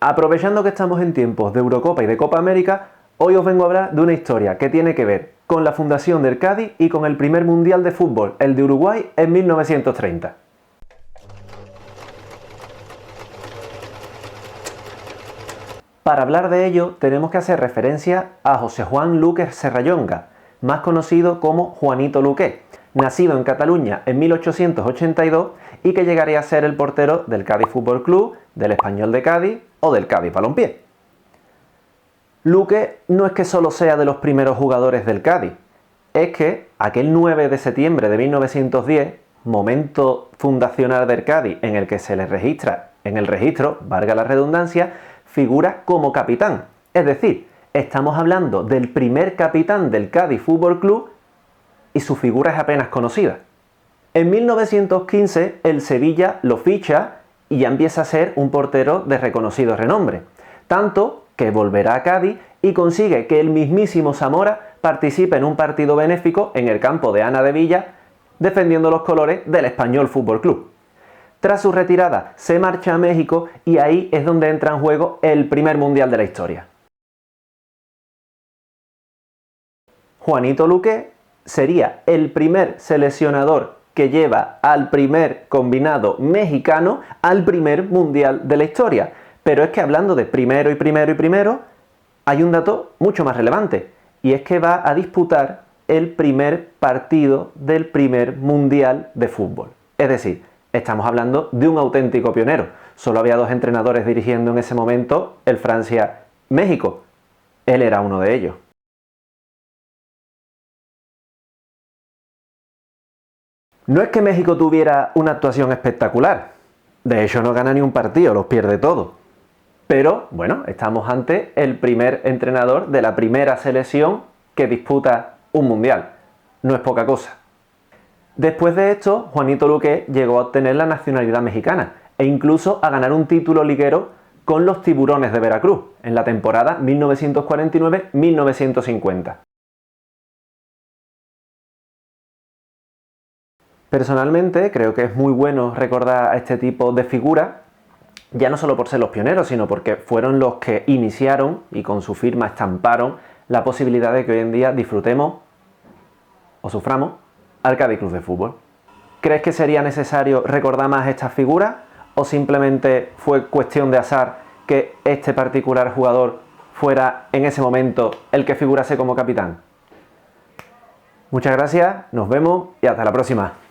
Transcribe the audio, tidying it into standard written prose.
Aprovechando que estamos en tiempos de Eurocopa y de Copa América, hoy os vengo a hablar de una historia que tiene que ver con la fundación del Cádiz y con el primer Mundial de Fútbol, el de Uruguay, en 1930. Para hablar de ello tenemos que hacer referencia a José Juan Luque Serrallonga, más conocido como Juanito Luque, nacido en Cataluña en 1882 y que llegaría a ser el portero del Cádiz Fútbol Club, del Español de Cádiz o del Cádiz Balompié. Luque no es que solo sea de los primeros jugadores del Cádiz, es que aquel 9 de septiembre de 1910, momento fundacional del Cádiz en el que se le registra, en el registro, valga la redundancia, figura como capitán. Es decir, estamos hablando del primer capitán del Cádiz Fútbol Club y su figura es apenas conocida. En 1915 el Sevilla lo ficha y ya empieza a ser un portero de reconocido renombre, tanto que volverá a Cádiz y consigue que el mismísimo Zamora participe en un partido benéfico en el campo de Ana de Villa defendiendo los colores del Español Fútbol Club. Tras su retirada se marcha a México y ahí es donde entra en juego el primer mundial de la historia. Juanito Luque sería el primer seleccionador que lleva al primer combinado mexicano al primer mundial de la historia. Pero es que hablando de primero y primero, hay un dato mucho más relevante, y es que va a disputar el primer partido del primer mundial de fútbol. Es decir, estamos hablando de un auténtico pionero. Solo había dos entrenadores dirigiendo en ese momento el Francia-México. Él era uno de ellos. No es que México tuviera una actuación espectacular. De hecho, no gana ni un partido, los pierde todos. Pero, bueno, estamos ante el primer entrenador de la primera selección que disputa un mundial. No es poca cosa. Después de esto, Juanito Luque llegó a obtener la nacionalidad mexicana e incluso a ganar un título liguero con los Tiburones de Veracruz en la temporada 1949-1950. Personalmente creo que es muy bueno recordar a este tipo de figuras, ya no solo por ser los pioneros, sino porque fueron los que iniciaron y con su firma estamparon la posibilidad de que hoy en día disfrutemos o suframos al Cádiz Club de Fútbol. ¿Crees que sería necesario recordar más estas figuras o simplemente fue cuestión de azar que este particular jugador fuera en ese momento el que figurase como capitán? Muchas gracias, nos vemos y hasta la próxima.